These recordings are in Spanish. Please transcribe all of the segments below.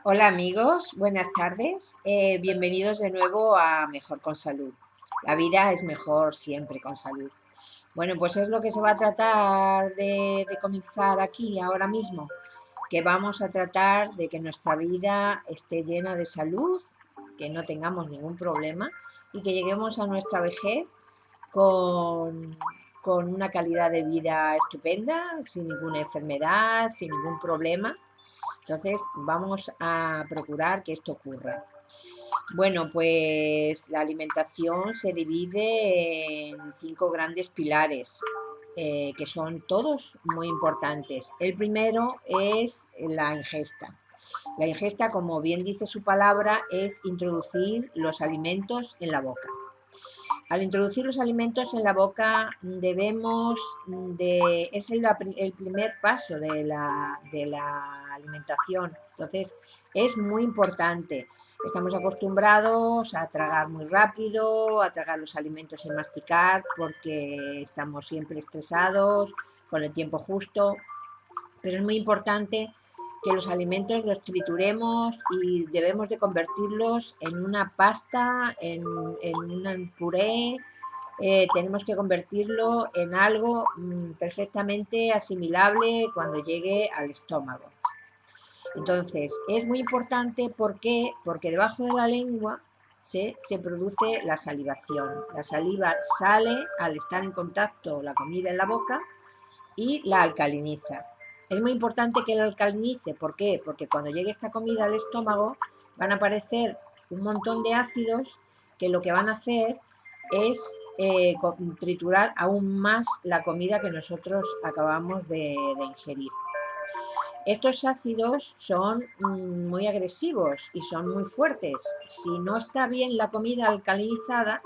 Hola amigos, buenas tardes. Bienvenidos de nuevo a Mejor con Salud. La vida es mejor siempre con salud. Bueno, pues es lo que se va a tratar de comenzar aquí ahora mismo, que vamos a tratar de que nuestra vida esté llena de salud, que no tengamos ningún problema y que lleguemos a nuestra vejez con, con una calidad de vida estupenda, sin ninguna enfermedad, sin ningún problema. Entonces vamos a procurar que esto ocurra. Bueno, pues la alimentación se divide en 5 grandes pilares, que son todos muy importantes. El primero es la ingesta. La ingesta, como bien dice su palabra, es introducir los alimentos en la boca. Al introducir los alimentos en la boca es el primer paso de la alimentación. Entonces es muy importante. Estamos acostumbrados a tragar muy rápido, a tragar los alimentos sin masticar porque estamos siempre estresados, con el tiempo justo, pero es muy importante que los alimentos los trituremos y debemos de convertirlos en una pasta, en un puré. Tenemos que convertirlo en algo perfectamente asimilable cuando llegue al estómago. Entonces, es muy importante porque debajo de la lengua se produce la salivación. La saliva sale al estar en contacto la comida en la boca y la alcaliniza. Es muy importante que la alcalinice. ¿Por qué? Porque cuando llegue esta comida al estómago van a aparecer un montón de ácidos que lo que van a hacer es triturar aún más la comida que nosotros acabamos de ingerir. Estos ácidos son muy agresivos y son muy fuertes. Si no está bien la comida alcalinizada,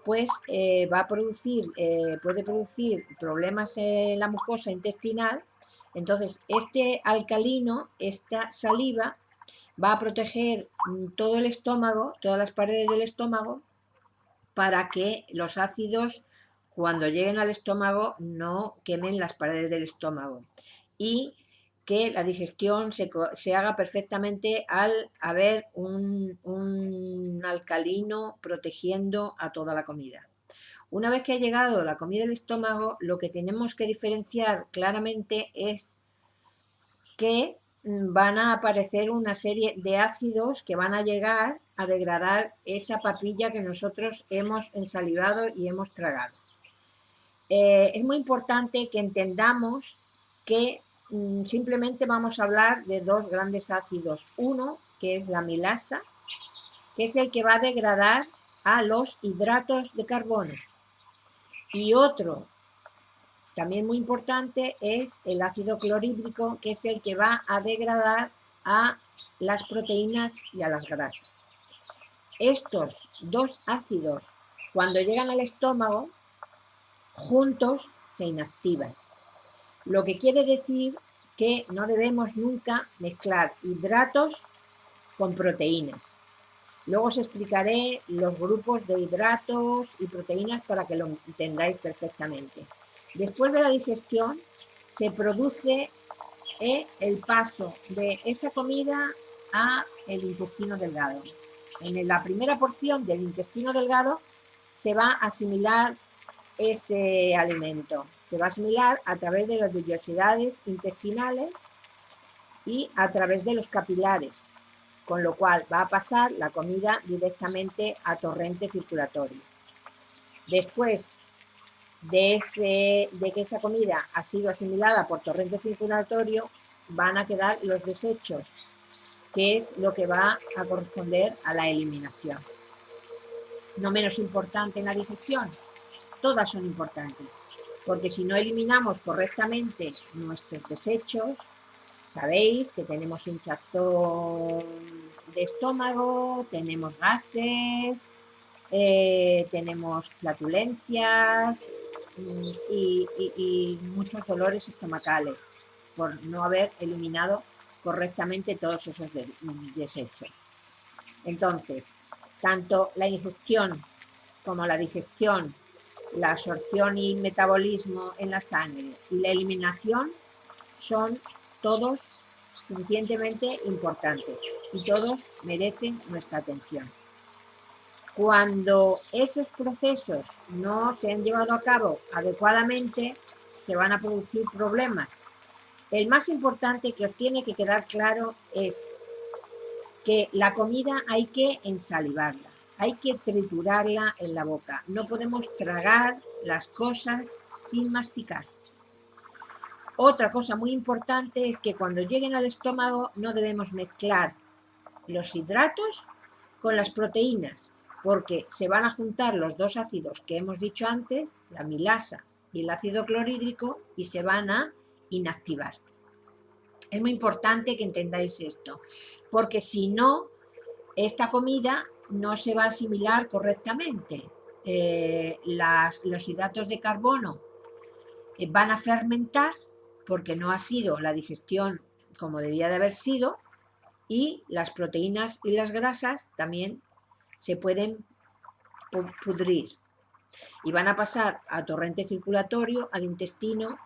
pues puede producir problemas en la mucosa intestinal. Entonces, este alcalino, esta saliva, va a proteger todo el estómago, todas las paredes del estómago, para que los ácidos, cuando lleguen al estómago, no quemen las paredes del estómago. Y que la digestión se haga perfectamente al haber un alcalino protegiendo a toda la comida. Una vez que ha llegado la comida al estómago, lo que tenemos que diferenciar claramente es que van a aparecer una serie de ácidos que van a llegar a degradar esa papilla que nosotros hemos ensalivado y hemos tragado. Es muy importante que entendamos que simplemente vamos a hablar de 2 grandes ácidos. Uno, que es la amilasa, que es el que va a degradar a los hidratos de carbono. Y otro, también muy importante, es el ácido clorhídrico, que es el que va a degradar a las proteínas y a las grasas. Estos 2 ácidos, cuando llegan al estómago, juntos se inactivan. Lo que quiere decir que no debemos nunca mezclar hidratos con proteínas. Luego os explicaré los grupos de hidratos y proteínas para que lo entendáis perfectamente. Después de la digestión se produce el paso de esa comida a el intestino delgado. En la primera porción del intestino delgado se va a asimilar ese alimento. Se va a asimilar a través de las vellosidades intestinales y a través de los capilares, con lo cual va a pasar la comida directamente a torrente circulatorio. Después de que esa comida ha sido asimilada por torrente circulatorio, van a quedar los desechos, que es lo que va a corresponder a la eliminación. No menos importante en la digestión, todas son importantes, porque si no eliminamos correctamente nuestros desechos, sabéis que tenemos hinchazón de estómago, tenemos gases, tenemos flatulencias y muchos dolores estomacales por no haber eliminado correctamente todos esos desechos. Entonces, tanto la ingestión como la digestión, la absorción y metabolismo en la sangre y la eliminación son todos suficientemente importantes. y todos merecen nuestra atención. Cuando esos procesos no se han llevado a cabo adecuadamente, se van a producir problemas. El más importante que os tiene que quedar claro es que la comida hay que ensalivarla, hay que triturarla en la boca. No podemos tragar las cosas sin masticar. Otra cosa muy importante es que cuando lleguen al estómago no debemos mezclar los hidratos con las proteínas, porque se van a juntar los dos ácidos que hemos dicho antes, la amilasa y el ácido clorhídrico, y se van a inactivar. Es muy importante que entendáis esto, porque si no, esta comida no se va a asimilar correctamente. Los hidratos de carbono van a fermentar porque no ha sido la digestión como debía de haber sido, y las proteínas y las grasas también se pueden pudrir y van a pasar al torrente circulatorio, al intestino,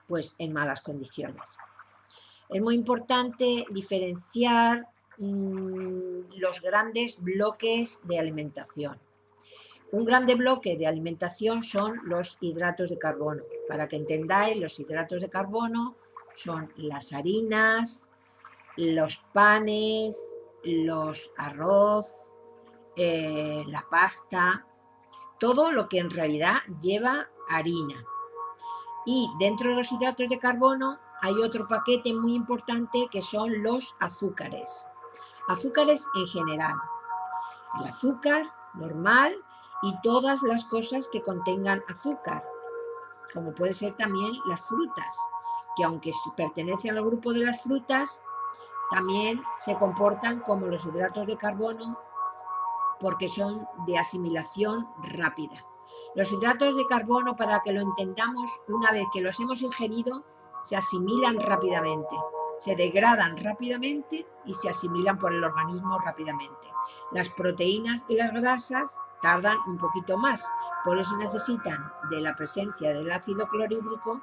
pues en malas condiciones. Es muy importante diferenciar los grandes bloques de alimentación. Un grande bloque de alimentación son los hidratos de carbono. Para que entendáis, los hidratos de carbono son las harinas, los panes, los arroz, la pasta, todo lo que en realidad lleva harina. Y dentro de los hidratos de carbono hay otro paquete muy importante que son los azúcares. Azúcares en general. El azúcar normal y todas las cosas que contengan azúcar, como puede ser también las frutas, que aunque pertenecen al grupo de las frutas, también se comportan como los hidratos de carbono porque son de asimilación rápida. Los hidratos de carbono, para que lo entendamos, una vez que los hemos ingerido, se asimilan rápidamente, se degradan rápidamente y se asimilan por el organismo rápidamente. Las proteínas y las grasas tardan un poquito más, por eso necesitan de la presencia del ácido clorhídrico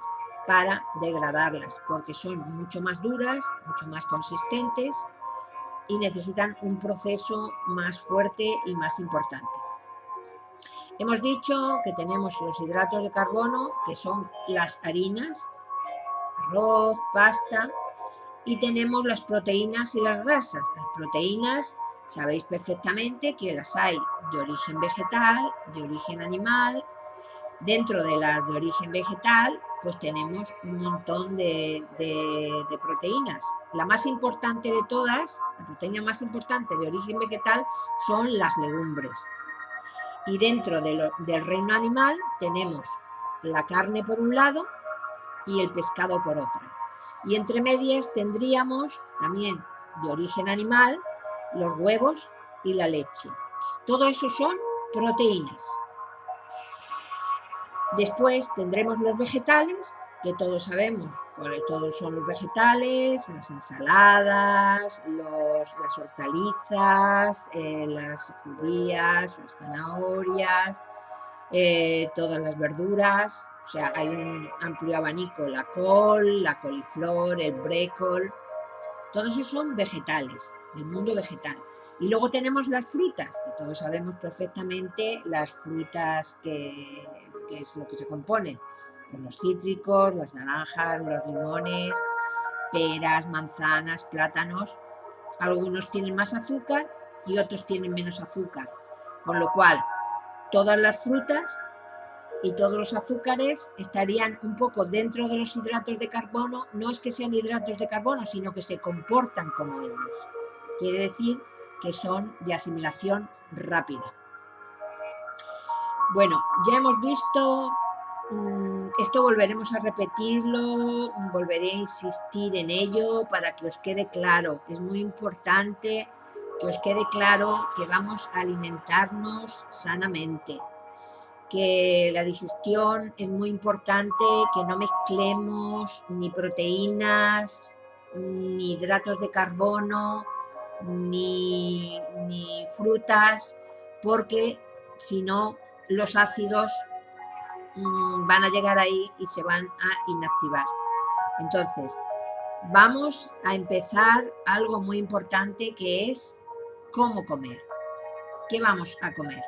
para degradarlas, porque son mucho más duras, mucho más consistentes y necesitan un proceso más fuerte y más importante. Hemos dicho que tenemos los hidratos de carbono, que son las harinas, arroz, pasta, y tenemos las proteínas y las grasas. Las proteínas, sabéis perfectamente que las hay de origen vegetal, de origen animal. Dentro de las de origen vegetal, pues tenemos un montón de proteínas. La más importante de todas, la proteína más importante de origen vegetal, son las legumbres. Y dentro del reino animal tenemos la carne por un lado y el pescado por otra. Y entre medias tendríamos también de origen animal los huevos y la leche. Todo eso son proteínas. Después tendremos los vegetales, que todos sabemos, porque todos son los vegetales, las ensaladas, las hortalizas, las judías, las zanahorias, todas las verduras. O sea, hay un amplio abanico, la col, la coliflor, el brécol. Todos esos son vegetales, del mundo vegetal. Y luego tenemos las frutas, que todos sabemos perfectamente las frutas que es lo que se componen. Pues los cítricos, las naranjas, los limones, peras, manzanas, plátanos. Algunos tienen más azúcar y otros tienen menos azúcar. Con lo cual, todas las frutas y todos los azúcares estarían un poco dentro de los hidratos de carbono. No es que sean hidratos de carbono, sino que se comportan como ellos. Quiere decir que son de asimilación rápida. Bueno, ya hemos visto, esto volveremos a repetirlo, volveré a insistir en ello para que os quede claro. Es muy importante que os quede claro que vamos a alimentarnos sanamente, que la digestión es muy importante, que no mezclemos ni proteínas, ni hidratos de carbono, ni frutas, porque si no los ácidos van a llegar ahí y se van a inactivar. Entonces, vamos a empezar algo muy importante, que es cómo comer. ¿Qué vamos a comer?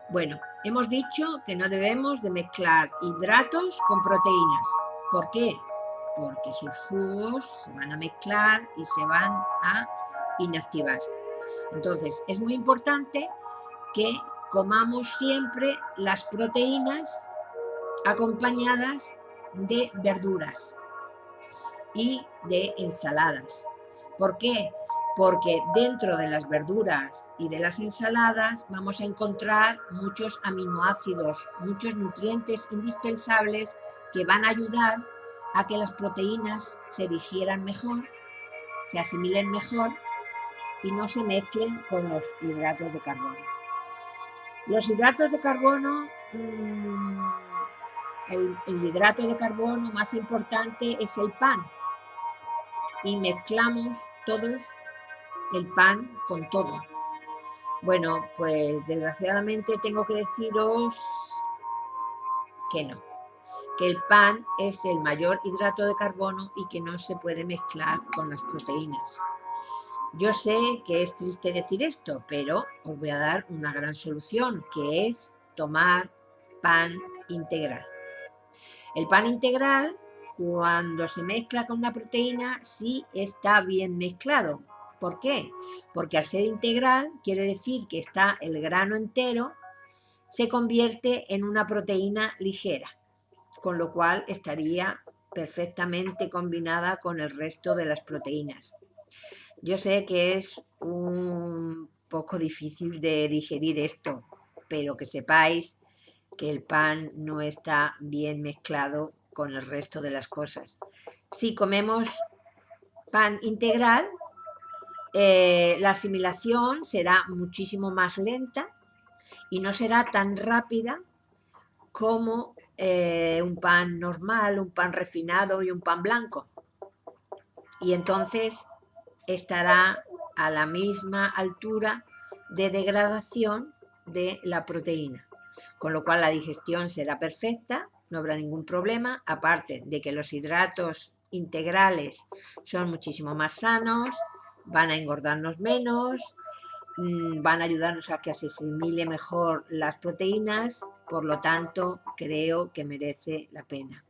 Bueno, hemos dicho que no debemos de mezclar hidratos con proteínas. ¿Por qué? Porque sus jugos se van a mezclar y se van a inactivar. Entonces, es muy importante que comamos siempre las proteínas acompañadas de verduras y de ensaladas. ¿Por qué? Porque dentro de las verduras y de las ensaladas vamos a encontrar muchos aminoácidos, muchos nutrientes indispensables que van a ayudar a que las proteínas se digieran mejor, se asimilen mejor y no se mezclen con los hidratos de carbono. Los hidratos de carbono, el hidrato de carbono más importante es el pan, y mezclamos todos el pan con todo. Bueno, pues desgraciadamente tengo que deciros que no, que el pan es el mayor hidrato de carbono y que no se puede mezclar con las proteínas. Yo sé que es triste decir esto, pero os voy a dar una gran solución, que es tomar pan integral. El pan integral, cuando se mezcla con una proteína, sí está bien mezclado. ¿Por qué? Porque al ser integral quiere decir que está el grano entero, se convierte en una proteína ligera, con lo cual estaría perfectamente combinada con el resto de las proteínas. Yo sé que es un poco difícil de digerir esto, pero que sepáis que el pan no está bien mezclado con el resto de las cosas. Si comemos pan integral, la asimilación será muchísimo más lenta y no será tan rápida como un pan normal, un pan refinado y un pan blanco. Y entonces estará a la misma altura de degradación de la proteína, con lo cual la digestión será perfecta, no habrá ningún problema, aparte de que los hidratos integrales son muchísimo más sanos, van a engordarnos menos, van a ayudarnos a que se asimile mejor las proteínas, por lo tanto creo que merece la pena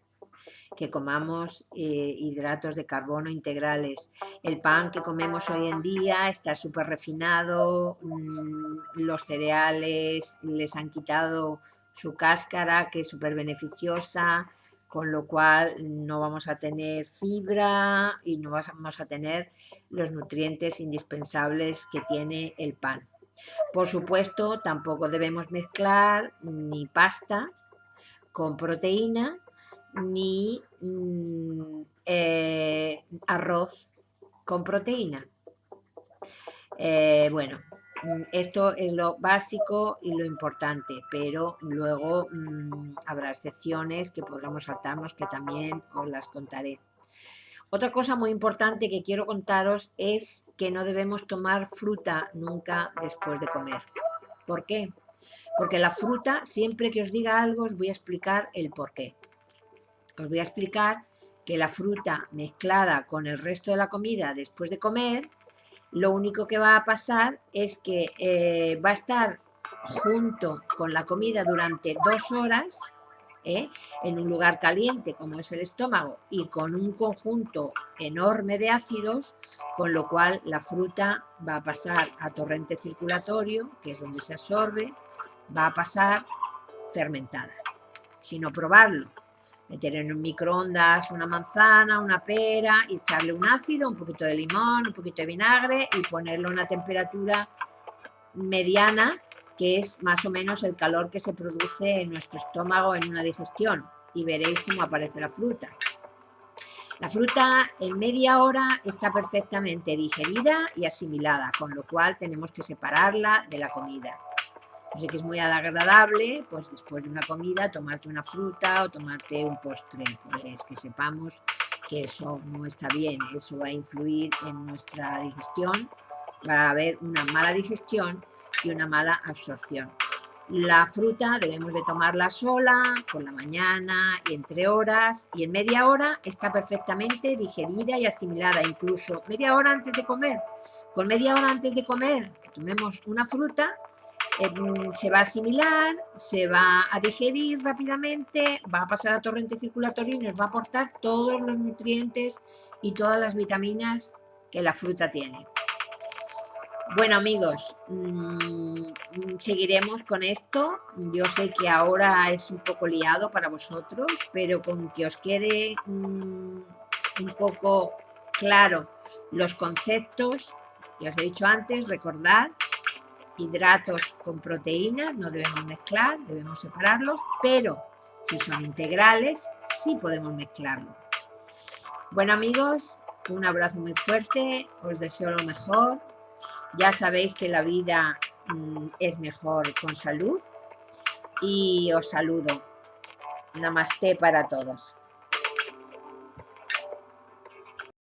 que comamos hidratos de carbono integrales. El pan que comemos hoy en día está súper refinado, los cereales les han quitado su cáscara, que es súper beneficiosa, con lo cual no vamos a tener fibra y no vamos a tener los nutrientes indispensables que tiene el pan. Por supuesto, tampoco debemos mezclar ni pasta con proteína, ni arroz con proteína. Bueno, esto es lo básico y lo importante, pero luego habrá excepciones que podremos saltarnos, que también os las contaré. Otra cosa muy importante que quiero contaros es que no debemos tomar fruta nunca después de comer. ¿Por qué? Porque la fruta, siempre que os diga algo, os voy a explicar el por qué. Os voy a explicar que la fruta mezclada con el resto de la comida después de comer, lo único que va a pasar es que va a estar junto con la comida durante 2 horas, en un lugar caliente como es el estómago y con un conjunto enorme de ácidos, con lo cual la fruta va a pasar a torrente circulatorio, que es donde se absorbe, va a pasar fermentada, sino probarlo. Meter en un microondas una manzana, una pera y echarle un ácido, un poquito de limón, un poquito de vinagre y ponerlo a una temperatura mediana, que es más o menos el calor que se produce en nuestro estómago en una digestión, y veréis cómo aparece la fruta. La fruta en media hora está perfectamente digerida y asimilada, con lo cual tenemos que separarla de la comida. Sé que es muy agradable, pues después de una comida, tomarte una fruta o tomarte un postre. Pues que sepamos que eso no está bien, eso va a influir en nuestra digestión, va a haber una mala digestión y una mala absorción. La fruta debemos de tomarla sola, por la mañana y entre horas, y en media hora está perfectamente digerida y asimilada, incluso media hora antes de comer. Con media hora antes de comer, tomemos una fruta, se va a asimilar, se va a digerir rápidamente, va a pasar al torrente circulatorio y nos va a aportar todos los nutrientes y todas las vitaminas que la fruta tiene. Bueno, amigos, seguiremos con esto. Yo sé que ahora es un poco liado para vosotros, pero con que os quede un poco claro los conceptos que os he dicho antes, recordad, hidratos con proteínas no debemos mezclar, debemos separarlos, pero si son integrales sí podemos mezclarlos. Bueno, amigos, un abrazo muy fuerte, os deseo lo mejor. Ya sabéis que la vida es mejor con salud y os saludo. Namasté para todos.